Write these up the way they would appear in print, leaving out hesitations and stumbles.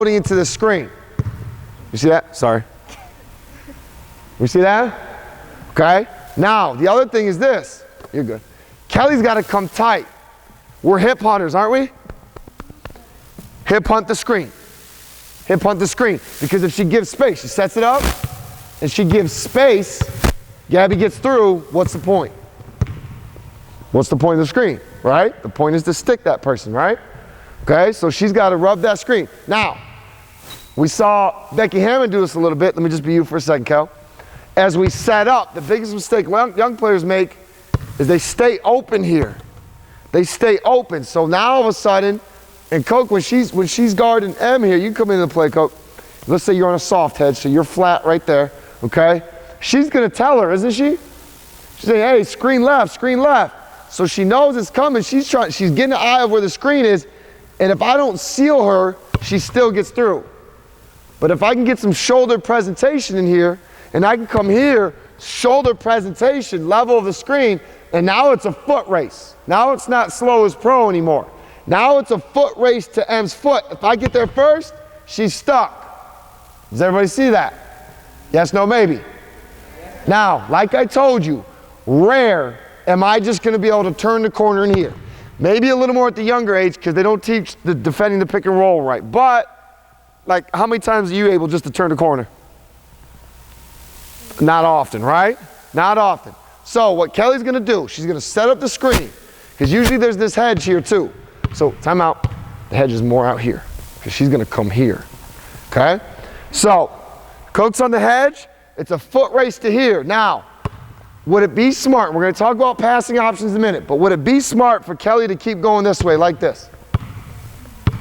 putting into the screen. You see that? Sorry. You see that? Okay. Now, the other thing is this. You're good. Kelly's got to come tight. We're hip hunters, aren't we? Hip hunt the screen. Hip hunt the screen. Because if she gives space, she sets it up, and she gives space, Gabby gets through, what's the point? What's the point of the screen, right? The point is to stick that person, right? Okay, so she's got to rub that screen. Now, we saw Becky Hammond do this a little bit. Let me just be you for a second, Kel. As we set up, the biggest mistake young players make is they stay open here. They stay open. So now all of a sudden, and Coke, when she's guarding M here, you come into the play, Coke. Let's say you're on a soft hedge, so you're flat right there, okay? She's going to tell her, isn't she? She's saying, hey, screen left, screen left. So she knows it's coming. She's getting the eye of where the screen is, and if I don't seal her, she still gets through. But if I can get some shoulder presentation in here, and I can come here, shoulder presentation, level of the screen, and now it's a foot race. Now it's not slow as pro anymore. Now it's a foot race to M's foot. If I get there first, she's stuck. Does everybody see that? Yes, no, maybe. Now, like I told you, rare am I just going to be able to turn the corner in here. Maybe a little more at the younger age because they don't teach the defending the pick and roll right. But, like, how many times are you able just to turn the corner? Not often, right? Not often. So what Kelly's going to do, she's going to set up the screen because usually there's this hedge here too. So time out. The hedge is more out here because she's going to come here. Okay? So Coke's on the hedge. It's a foot race to here. Now, would it be smart? We're going to talk about passing options in a minute, but would it be smart for Kelly to keep going this way like this?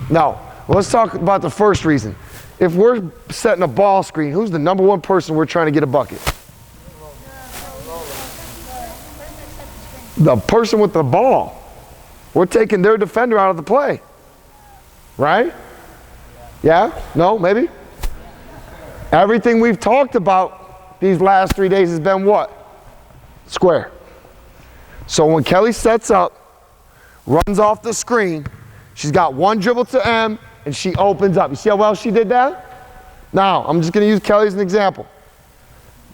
No. Well, let's talk about the first reason. If we're setting a ball screen, who's the number one person we're trying to get a bucket? The person with the ball. We're taking their defender out of the play. Right? Yeah? No? Maybe? Everything we've talked about these last 3 days has been what? Square. So when Kelly sets up, runs off the screen, she's got one dribble to M, and she opens up. You see how well she did that? Now, I'm just going to use Kelly as an example.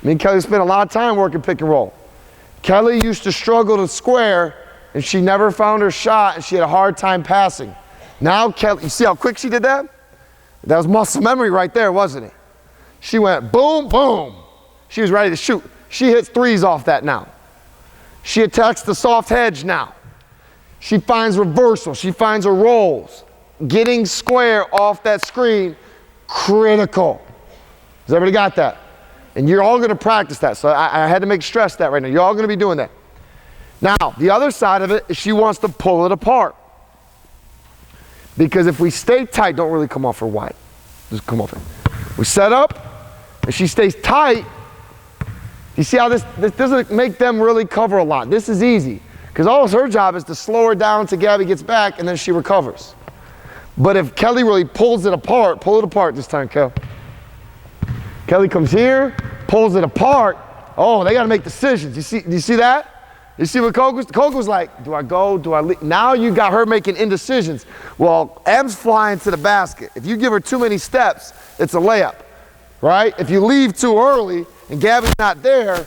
Me and Kelly spent a lot of time working pick and roll. Kelly used to struggle to square, and she never found her shot, and she had a hard time passing. Now, Kelly, you see how quick she did that? That was muscle memory right there, wasn't it? She went boom, boom. She was ready to shoot. She hits threes off that now. She attacks the soft hedge now. She finds reversal. She finds her rolls. Getting square off that screen, critical. Has everybody got that? And you're all going to practice that. So I had to stress that right now. You're all going to be doing that. Now, the other side of it is she wants to pull it apart. Because if we stay tight, don't really come off her wide. Just come off it. We set up, and she stays tight. You see how this doesn't make them really cover a lot. This is easy. Because all her job is to slow her down until Gabby gets back, and then she recovers. But if Kelly really pulls it apart, pull it apart this time, Kel. Kelly comes here, pulls it apart. Oh, they got to make decisions. Do you see that? You see what Coke was? Coke was like, do I go? Do I leave? Now you got her making indecisions. Well, M's flying to the basket. If you give her too many steps, it's a layup, right? If you leave too early and Gabby's not there,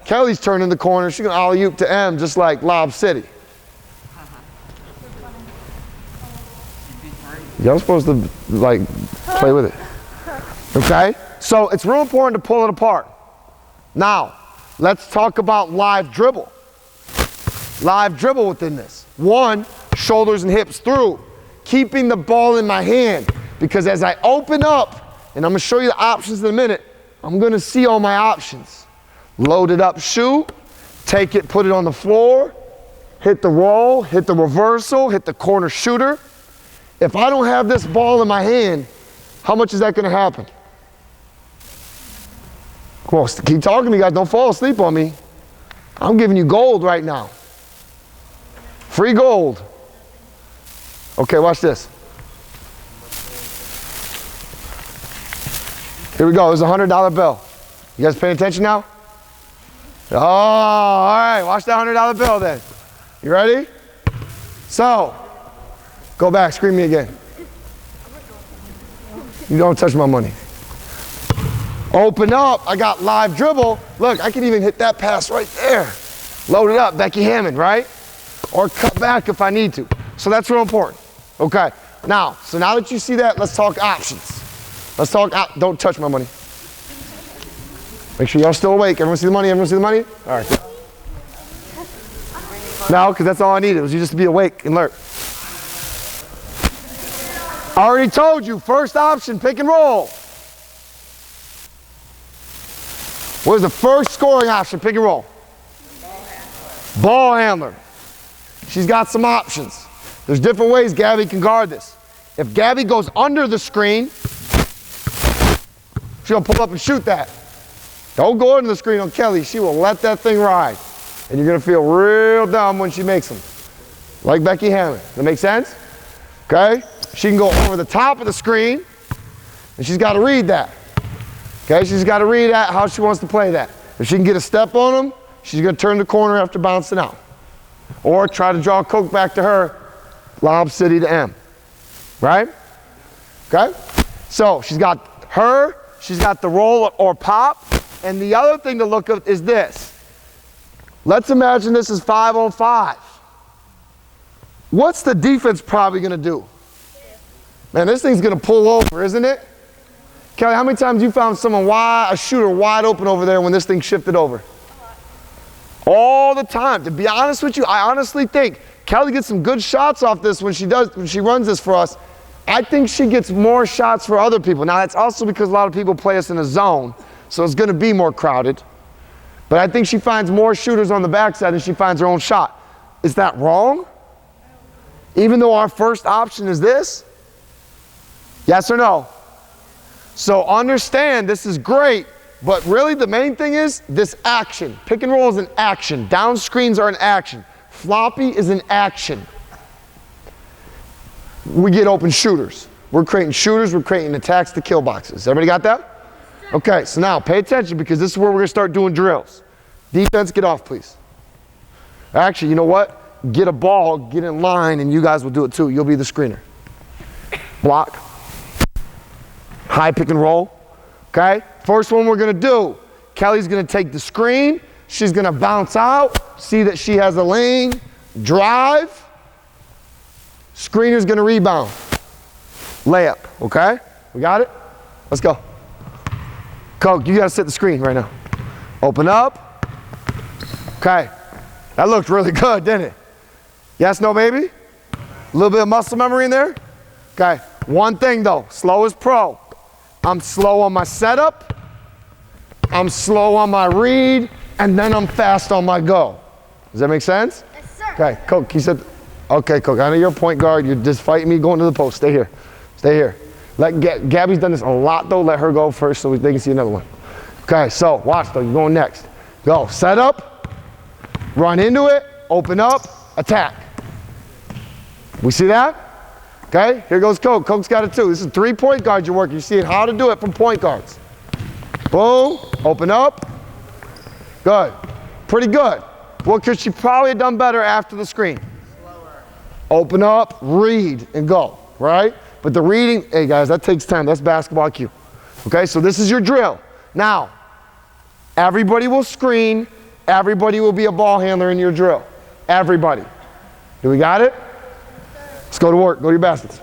Kelly's turning the corner. She's going to alley-oop to M just like Lob City. Y'all supposed to, like, play with it. Okay? So it's real important to pull it apart. Now, let's talk about live dribble. Live dribble within this. One, shoulders and hips through. Keeping the ball in my hand. Because as I open up, and I'm going to show you the options in a minute, I'm going to see all my options. Load it up, shoot. Take it, put it on the floor. Hit the roll, hit the reversal, hit the corner shooter. If I don't have this ball in my hand, how much is that going to happen? Come on, keep talking to me, guys. Don't fall asleep on me. I'm giving you gold right now. Free gold. Okay, watch this. Here we go. There's a $100 bill. You guys paying attention now? Oh, all right. Watch that $100 bill then. You ready? So, go back. Scream me again. You don't touch my money. Open up, I got live dribble. Look, I can even hit that pass right there. Load it up, Becky Hammond, right? Or cut back if I need to. So that's real important. Okay, now that you see that, let's talk options. Let's talk, don't touch my money. Make sure y'all still awake. Everyone see the money? Everyone see the money? All right. No, because that's all I needed, was you just to be awake and alert. I already told you, first option, pick and roll. What is the first scoring option, pick and roll? Ball handler. She's got some options. There's different ways Gabby can guard this. If Gabby goes under the screen, she'll pull up and shoot that. Don't go under the screen on Kelly. She will let that thing ride. And you're going to feel real dumb when she makes them. Like Becky Hammond. Does that make sense? Okay? She can go over the top of the screen, and she's got to read that. Okay? She's got to read that, how she wants to play that. If she can get a step on them, she's going to turn the corner after bouncing out. Or try to draw Coke back to her, lob city to M. Right? Okay? So she's got her, she's got the roll or pop, and the other thing to look at is this. Let's imagine this is 5-on-5. What's the defense probably going to do? Man, this thing's going to pull over, isn't it? Kelly, how many times you found someone a shooter wide open over there when this thing shifted over? All the time. To be honest with you, I honestly think Kelly gets some good shots off this when she runs this for us. I think she gets more shots for other people. Now, that's also because a lot of people play us in a zone, so it's going to be more crowded. But I think she finds more shooters on the backside than she finds her own shot. Is that wrong? Even though our first option is this? Yes or no? So understand this is great, but really the main thing is this action. Pick and roll is an action. Down screens are an action. Floppy is an action. We get open shooters. We're creating shooters, we're creating attacks to kill boxes. Everybody got that? Okay, so now pay attention because this is where we're going to start doing drills. Defense, get off, please. Actually, you know what? Get a ball, get in line, and you guys will do it too. You'll be the screener. Block. High pick and roll. Okay? First one we're going to do. Kelly's going to take the screen. She's going to bounce out. See that she has a lane. Drive. Screener's going to rebound. Layup. Okay? We got it? Let's go. Coke, you got to set the screen right now. Open up. Okay. That looked really good, didn't it? Yes, no, baby? A little bit of muscle memory in there? Okay. One thing, though. Slow as pro. I'm slow on my setup. I'm slow on my read. And then I'm fast on my go. Does that make sense? Yes, sir. Okay. Coke, you said, okay, Coke, I know you're a point guard. You're just fighting me going to the post. Stay here. Stay here. Gabby's done this a lot, though. Let her go first so they can see another one. Okay, so watch, though. You're going next. Go. Set up. Run into it. Open up. Attack. We see that? Okay, here goes Coke. Coke's got it too. This is 3 point guards you're working. You see how to do it from point guards. Boom. Open up. Good. Pretty good. Well, because she probably had done better after the screen. Slower. Open up, read, and go, right? But the reading, hey guys, that takes time. That's basketball IQ. Okay, so this is your drill. Now, everybody will screen. Everybody will be a ball handler in your drill. Everybody. Do we got it? Let's go to work. Go to your baskets.